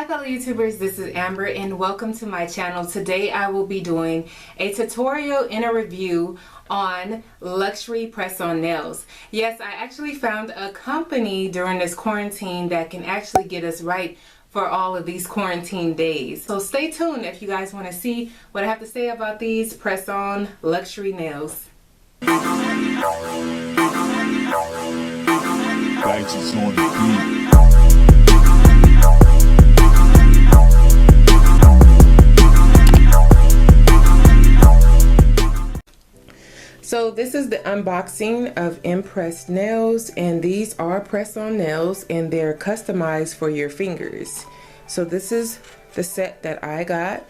Hi fellow YouTubers, this is Amber and welcome to my channel. Today I will be doing a tutorial and a review on luxury press-on nails. Yes, I actually found a company during this quarantine that can actually get us right for all of these quarantine days. So stay tuned if you guys want to see what I have to say about these press-on luxury nails. Thanks, it's on the beat. So this is the unboxing of Impressed nails, and these are press-on nails and they're customized for your fingers. So this is the set that I got.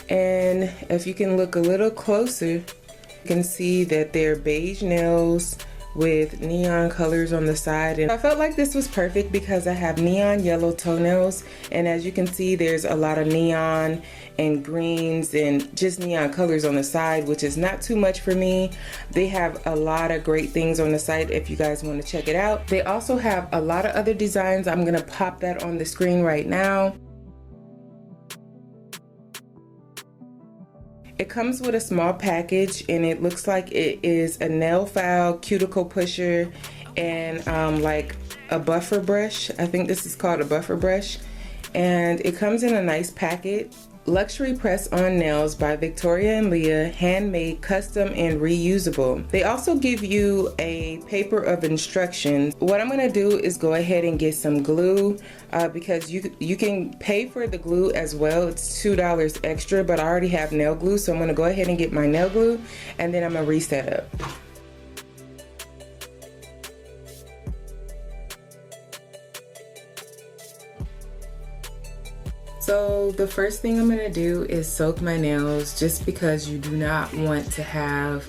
And if you can look a little closer, you can see that they're beige nails with neon colors on the side, and I felt like this was perfect because I have neon yellow toenails, and as you can see there's a lot of neon and greens and just neon colors on the side, which is not too much for me. They have a lot of great things on the site if you guys want to check it out. They also have a lot of other designs. I'm gonna pop that on the screen right now. It comes with a small package and it looks like it is a nail file, cuticle pusher, and like a buffer brush. I think this is called a buffer brush. And it comes in a nice packet. Luxury press-on nails by Victoria and Leah, handmade, custom, and reusable. They also give you a paper of instructions. What I'm gonna do is go ahead and get some glue because you can pay for the glue as well. It's $2 extra, but I already have nail glue, so I'm gonna go ahead and get my nail glue and then I'm gonna reset up. So the first thing I'm gonna do is soak my nails, just because you do not want to have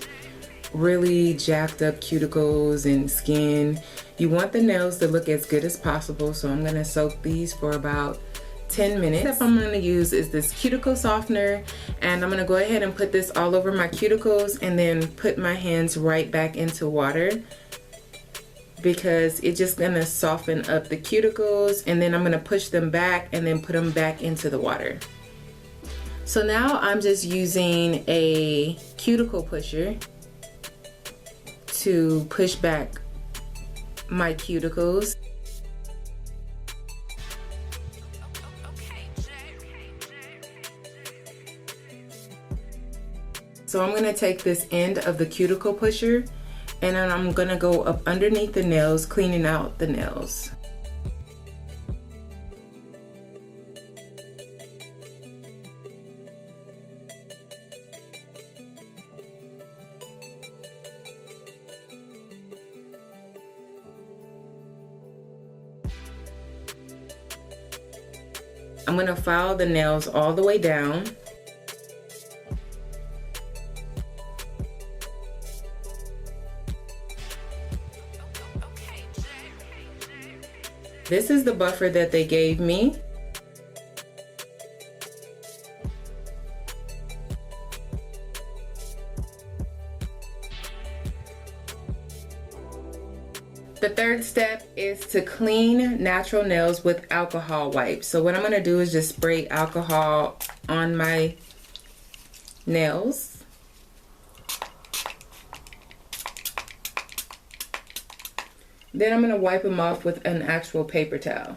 really jacked up cuticles and skin. You want the nails to look as good as possible, so I'm gonna soak these for about 10 minutes. The step I'm gonna use is this cuticle softener, and I'm gonna go ahead and put this all over my cuticles and then put my hands right back into water, because it's just gonna soften up the cuticles, and then I'm gonna push them back and then put them back into the water. So now I'm just using a cuticle pusher to push back my cuticles. So I'm gonna take this end of the cuticle pusher and then I'm gonna go up underneath the nails, cleaning out the nails. I'm gonna file the nails all the way down. This is the buffer that they gave me. The third step is to clean natural nails with alcohol wipes. So what I'm gonna do is just spray alcohol on my nails. Then I'm gonna wipe them off with an actual paper towel.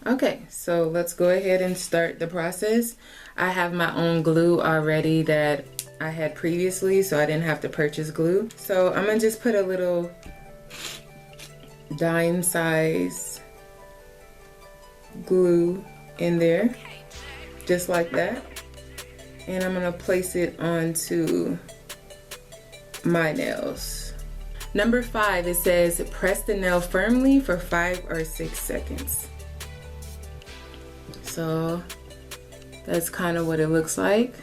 Okay, so let's go ahead and start the process. I have my own glue already that I had previously, so I didn't have to purchase glue. So I'm gonna just put a little dime size glue in there, just like that. And I'm gonna place it onto my nails. Number 5, it says press the nail firmly for 5 or 6 seconds. So that's kind of what it looks like.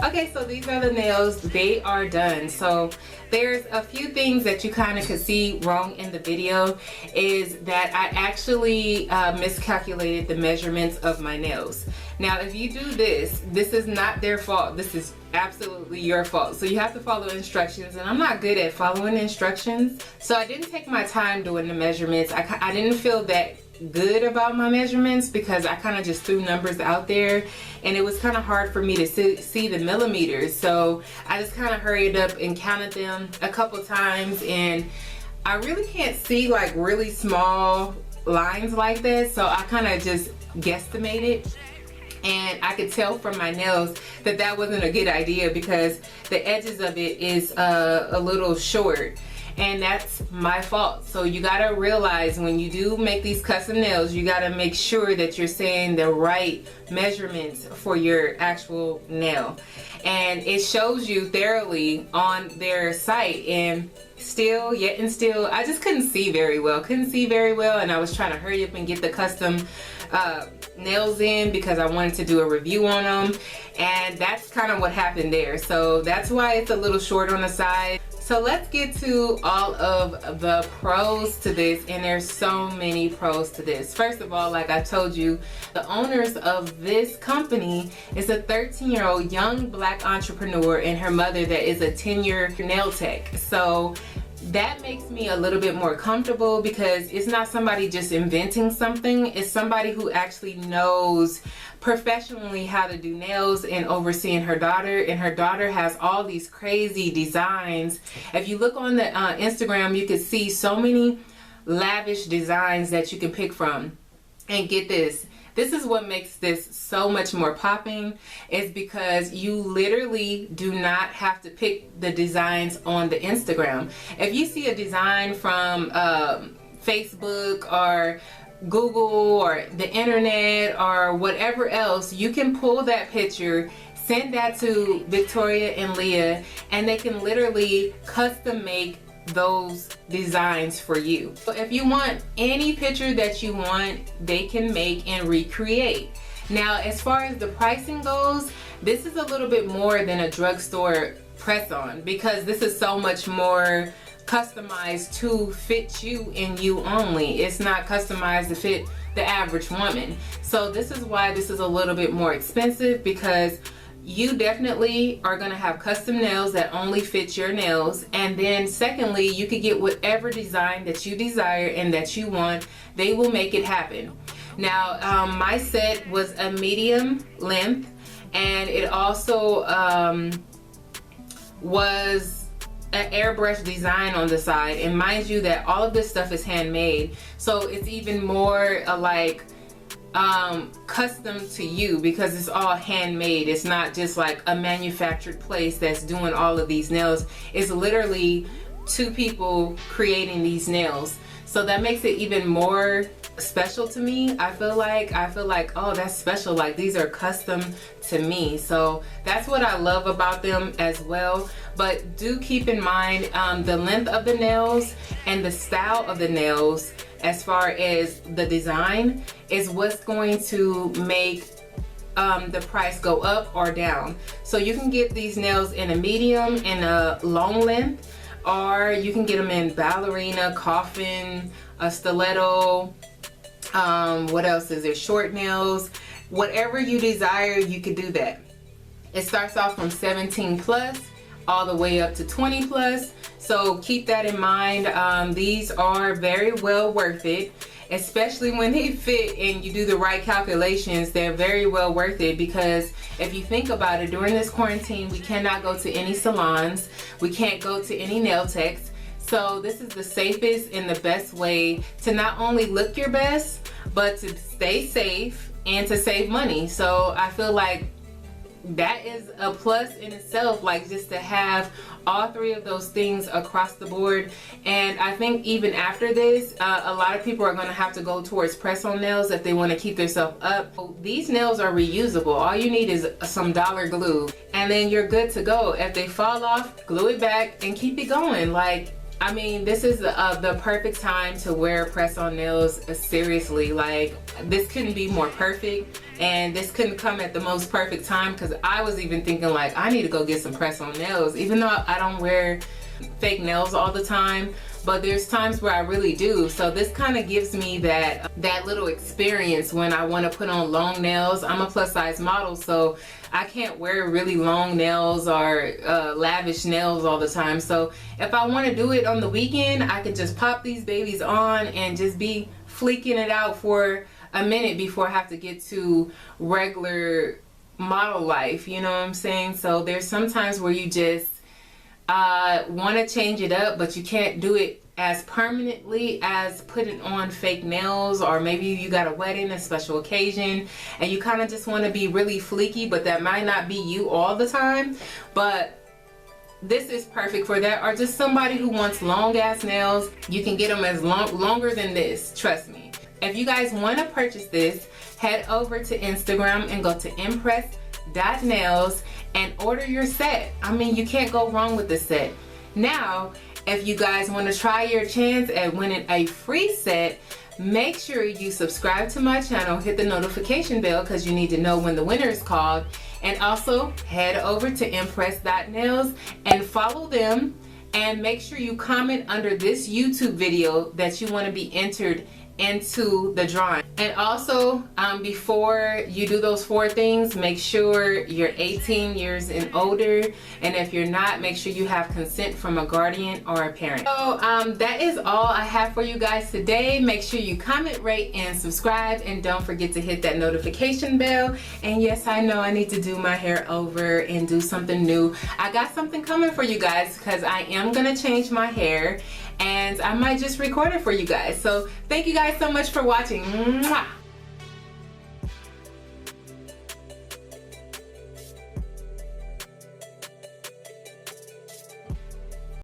Okay, so these are the nails. They are done. So there's a few things that you kind of could see wrong in the video, is that I actually miscalculated the measurements of my nails. Now if you do this is not their fault. This is absolutely your fault. So you have to follow instructions, and I'm not good at following instructions. So I didn't take my time doing the measurements. I didn't feel that good about my measurements because I kind of just threw numbers out there, and it was kind of hard for me to see the millimeters. So I just kind of hurried up and counted them a couple times, and I really can't see like really small lines like that, so I kind of just guesstimated. And I could tell from my nails that that wasn't a good idea because the edges of it is a little short, and that's my fault. So you gotta realize when you do make these custom nails, you gotta make sure that you're saying the right measurements for your actual nail. And it shows you thoroughly on their site, and still, I just couldn't see very well. And I was trying to hurry up and get the custom nails in because I wanted to do a review on them, and that's kind of what happened there. So that's why it's a little short on the side. So let's get to all of the pros to this, and there's so many pros to this. First of all, like I told you, the owners of this company is a 13-year-old young black entrepreneur, and her mother that is a 10-year nail tech. So that makes me a little bit more comfortable because it's not somebody just inventing something. It's somebody who actually knows professionally how to do nails and overseeing her daughter, and her daughter has all these crazy designs. If you look on the Instagram, you can see so many lavish designs that you can pick from. And get this is what makes this so much more popping, is because you literally do not have to pick the designs on the Instagram. If you see a design from Facebook or Google or the internet or whatever else, you can pull that picture, send that to Victoria and Leah, and they can literally custom make those designs for you. So if you want any picture that you want, they can make and recreate. Now as far as the pricing goes, this is a little bit more than a drugstore press-on because this is so much more customized to fit you and you only. It's not customized to fit the average woman. So this is why this is a little bit more expensive, because you definitely are going to have custom nails that only fit your nails, and then secondly, you could get whatever design that you desire and that you want. They will make it happen. Now my set was a medium length, and it also was an airbrush design on the side, and mind you that all of this stuff is handmade, so it's even more like custom to you because it's all handmade. It's not just like a manufactured place that's doing all of these nails. It's literally two people creating these nails, so that makes it even more special to me. I feel like, oh, that's special, like these are custom to me. So that's what I love about them as well. But do keep in mind the length of the nails and the style of the nails, as far as the design, is what's going to make the price go up or down. So you can get these nails in a medium and a long length, or you can get them in ballerina, coffin, a stiletto, what else is there, short nails. Whatever you desire, you could do that. It starts off from 17 plus all the way up to 20 plus. So keep that in mind. These are very well worth it, especially when they fit and you do the right calculations. They're very well worth it because if you think about it, during this quarantine, we cannot go to any salons. We can't go to any nail techs. So this is the safest and the best way to not only look your best, but to stay safe and to save money. So I feel like that is a plus in itself, like just to have all three of those things across the board. And I think even after this, a lot of people are going to have to go towards press-on nails if they want to keep themselves up. These nails are reusable. All you need is some dollar glue, and then you're good to go. If they fall off, glue it back and keep it going. Like, I mean, this is the perfect time to wear press-on nails. Seriously, like, this couldn't be more perfect, and this couldn't come at the most perfect time, because I was even thinking like, I need to go get some press-on nails, even though I don't wear fake nails all the time, but there's times where I really do. So this kind of gives me that little experience when I want to put on long nails. I'm a plus size model, so I can't wear really long nails or lavish nails all the time. So if I want to do it on the weekend, I could just pop these babies on and just be fleeking it out for a minute before I have to get to regular model life, you know what I'm saying? So there's sometimes where you just want to change it up, but you can't do it as permanently as putting on fake nails, or maybe you got a wedding, a special occasion, and you kind of just want to be really fleeky, but that might not be you all the time. But this is perfect for that, or just somebody who wants long ass nails. You can get them as longer than this, trust me. If you guys want to purchase this, head over to Instagram and go to impress.nails and order your set. I mean, you can't go wrong with the set. Now, if you guys want to try your chance at winning a free set, make sure you subscribe to my channel, hit the notification bell, because you need to know when the winner is called, and also head over to impress.nails and follow them, and make sure you comment under this YouTube video that you want to be entered into the drawing. And also, before you do those 4 things, make sure you're 18 years and older, and if you're not, make sure you have consent from a guardian or a parent. So that is all I have for you guys today. Make sure you comment, rate, and subscribe, and don't forget to hit that notification bell. And yes, I know I need to do my hair over and do something new. I got something coming for you guys, because I am gonna change my hair, and I might just record it for you guys. So thank you guys so much for watching. Mwah!